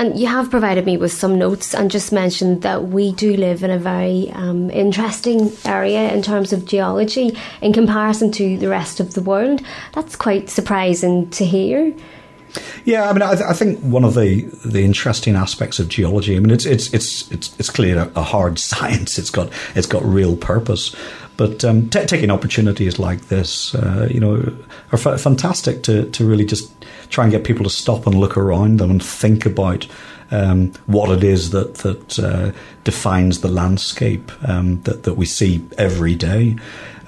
And you have provided me with some notes and just mentioned that we do live in a very interesting area in terms of geology in comparison to the rest of the world. That's quite surprising to hear. Yeah, I mean, I think one of the interesting aspects of geology, I mean, it's clearly a hard science. It's got real purpose, but taking opportunities like this, are fantastic to really just try and get people to stop and look around them and think about what it is that defines the landscape that we see every day.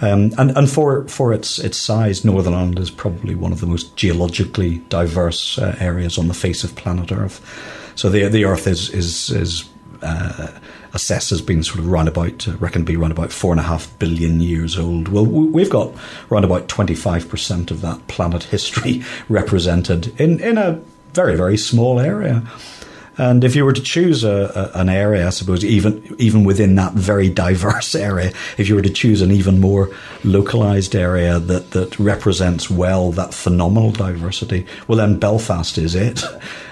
And for its size, Northern Ireland is probably one of the most geologically diverse areas on the face of planet Earth. So the Earth is assessed as being sort of reckoned to be around about 4.5 billion years old. Well, we've got around about 25% of that planet history represented in a very, very small area. And if you were to choose an area, I suppose, even within that very diverse area, if you were to choose an even more localised area that represents well that phenomenal diversity, well, then Belfast is it.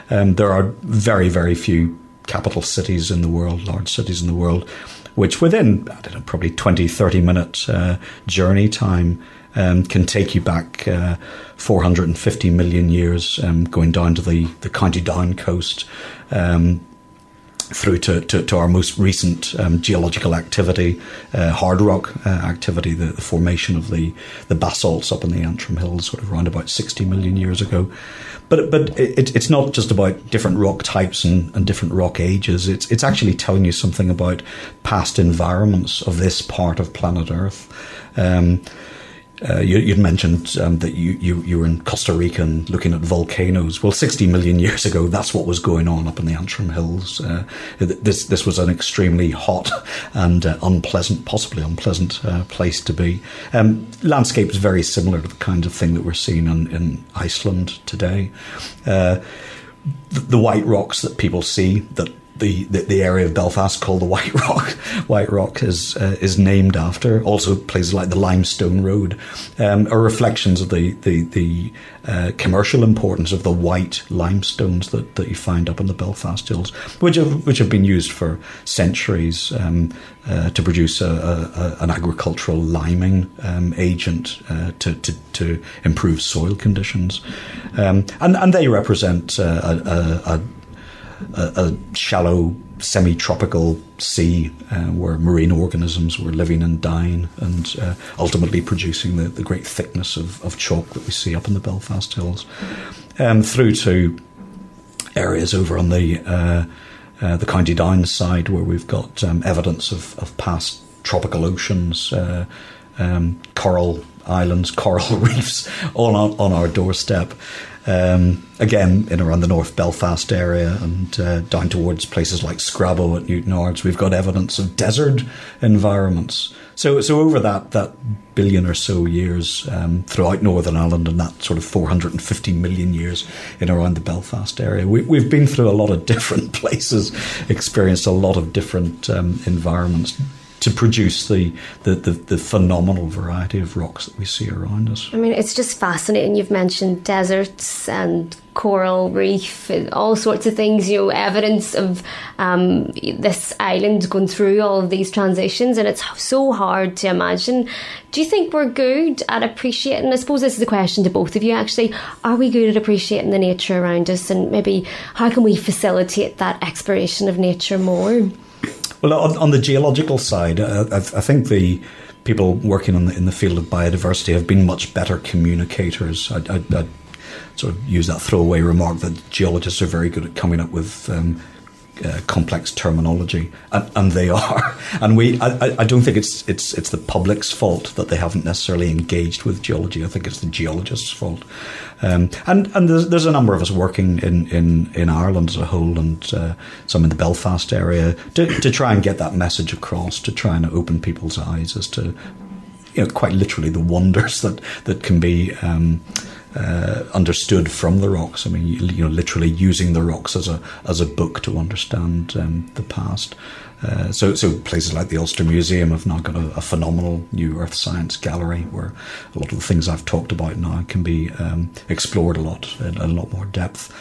There are very, very few capital cities in the world, large cities in the world, which within, I don't know, probably 20, 30-minute journey time can take you back 450 million years, going down to the County Down coast, through to our most recent geological activity, hard rock activity, the formation of the basalts up in the Antrim Hills, sort of around about 60 million years ago. But it's not just about different rock types and different rock ages. It's actually telling you something about past environments of this part of planet Earth. You'd mentioned that you were in Costa Rica and looking at volcanoes. Well, 60 million years ago, that's what was going on up in the Antrim Hills. This was an extremely hot and possibly unpleasant place to be. Landscape is very similar to the kind of thing that we're seeing in Iceland today. The white rocks that people see, that the area of Belfast called the White Rock. White Rock is named after. Also, places like the Limestone Road are reflections of the commercial importance of the white limestones that you find up in the Belfast Hills, which have been used for centuries to produce an agricultural liming agent to improve soil conditions, and they represent a shallow semi-tropical sea where marine organisms were living and dying and ultimately producing the great thickness of chalk that we see up in the Belfast Hills, through to areas over on the County Down side where we've got evidence of past tropical oceans, coral islands, coral reefs on our doorstep. Again, in around the North Belfast area and down towards places like Scrabo at Newtonards, we've got evidence of desert environments. So over that billion or so years throughout Northern Ireland and that sort of 450 million years in around the Belfast area, we've been through a lot of different places, experienced a lot of different environments to produce the phenomenal variety of rocks that we see around us. I mean, it's just fascinating. You've mentioned deserts and coral reef and all sorts of things, evidence of this island going through all of these transitions, and it's so hard to imagine. Do you think we're good at appreciating, I suppose this is a question to both of you actually, are we good at appreciating the nature around us, and maybe how can we facilitate that exploration of nature more? Well, on the geological side, I think the people working in the field of biodiversity have been much better communicators. I'd sort of use that throwaway remark that geologists are very good at coming up with complex terminology, and they are. And I don't think it's the public's fault that they haven't necessarily engaged with geology. I think it's the geologists' fault. And there's a number of us working in Ireland as a whole, and some in the Belfast area to try and get that message across, to try and open people's eyes as to, quite literally the wonders that can be understood from the rocks. I mean, literally using the rocks as a book to understand the past. So places like the Ulster Museum have now got a phenomenal new earth science gallery where a lot of the things I've talked about now can be explored in a lot more depth.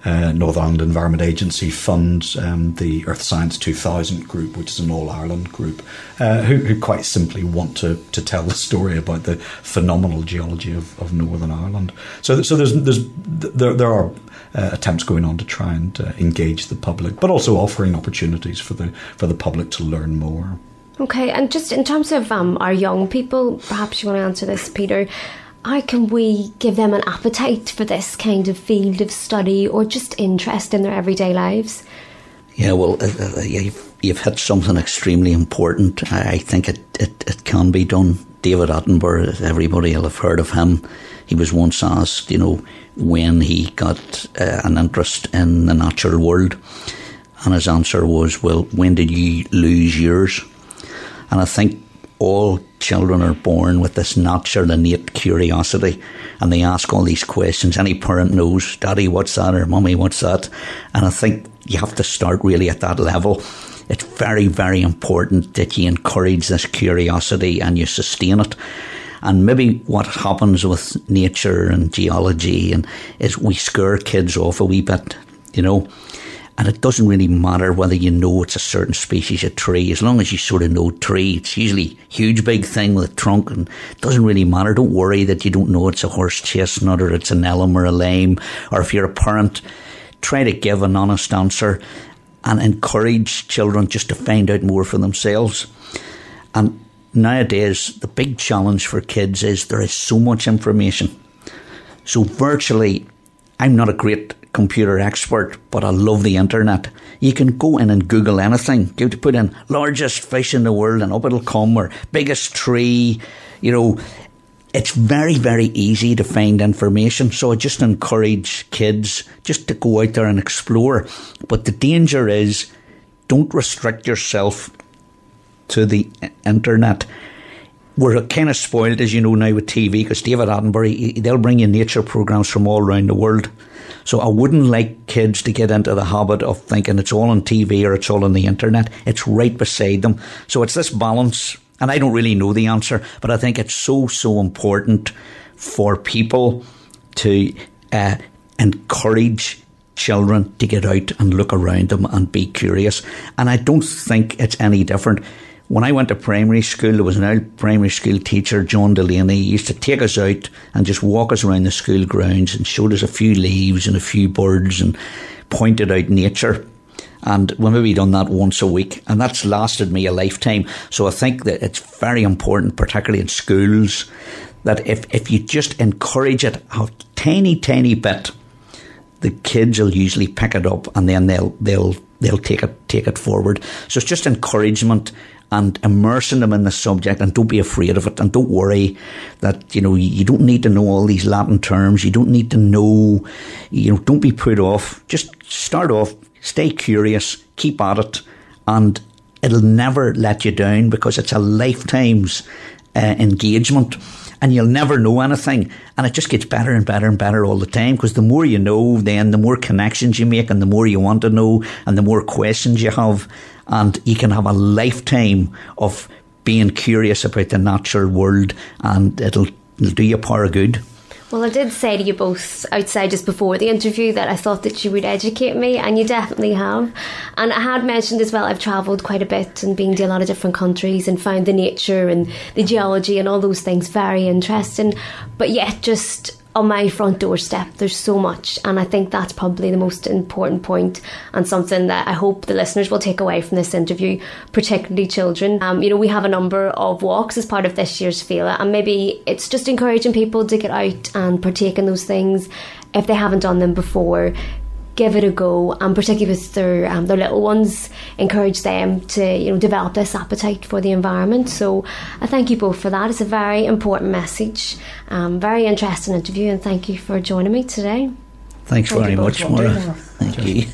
Northern Ireland Environment Agency funds the Earth Science 2000 group, which is an all-Ireland group, who quite simply want to tell the story about the phenomenal geology of Northern Ireland. So there are attempts going on to try and engage the public, but also offering opportunities for the public to learn more. Okay, and just in terms of our young people, perhaps you want to answer this, Peter, how can we give them an appetite for this kind of field of study or just interest in their everyday lives? Yeah, well, you've hit something extremely important. I think it can be done. David Attenborough, everybody will have heard of him. He was once asked, when he got an interest in the natural world. And his answer was, well, when did you lose yours? And I think all children are born with this natural innate curiosity, and they ask all these questions. Any parent knows, Daddy, what's that? Or Mummy, what's that? And I think you have to start really at that level. It's very, very important that you encourage this curiosity and you sustain it. And maybe what happens with nature and geology is we scare kids off a wee bit, And it doesn't really matter whether you know it's a certain species of tree. As long as you sort of know tree, it's usually a huge big thing with a trunk, and it doesn't really matter. Don't worry that you don't know it's a horse chestnut or it's an elm or a lime. Or if you're a parent, try to give an honest answer and encourage children just to find out more for themselves. And nowadays, the big challenge for kids is there is so much information. So virtually, I'm not a great computer expert, but I love the internet. You can go in and Google anything. You have to put in largest fish in the world and up it'll come, or biggest tree. It's very, very easy to find information. So I just encourage kids just to go out there and explore. But the danger is, don't restrict yourself to the internet. We're kind of spoiled, as you know now, with TV, because David Attenborough, they'll bring you nature programmes from all around the world. So I wouldn't like kids to get into the habit of thinking it's all on TV or it's all on the internet. It's right beside them. So it's this balance, and I don't really know the answer, but I think it's so important for people to encourage children to get out and look around them and be curious. And I don't think it's any different. When I went to primary school, there was an old primary school teacher, John Delaney. He used to take us out and just walk us around the school grounds and showed us a few leaves and a few birds and pointed out nature. And we maybe done that once a week, and that's lasted me a lifetime. So I think that it's very important, particularly in schools, that if you just encourage it a tiny bit, the kids will usually pick it up, and then they'll take it forward. So it's just encouragement and immersing them in the subject, and don't be afraid of it, and don't worry that, you don't need to know all these Latin terms, you don't need to know, don't be put off. Just start off, stay curious, keep at it, and it'll never let you down, because it's a lifetime's engagement, and you'll never know anything, and it just gets better and better and better all the time, because the more you know, then the more connections you make, and the more you want to know, and the more questions you have, and you can have a lifetime of being curious about the natural world, and it'll do you a power of good. Well, I did say to you both outside just before the interview that I thought that you would educate me, and you definitely have. And I had mentioned as well, I've travelled quite a bit and been to a lot of different countries and found the nature and the geology and all those things very interesting. But yet, just on my front doorstep, there's so much, and I think that's probably the most important point, and something that I hope the listeners will take away from this interview, particularly children. We have a number of walks as part of this year's Feile, and maybe it's just encouraging people to get out and partake in those things if they haven't done them before. Give it a go, and particularly with their little ones, encourage them to develop this appetite for the environment. So I thank you both for that. It's a very important message, very interesting interview, and thank you for joining me today. Thanks very much, Maura. Thank you.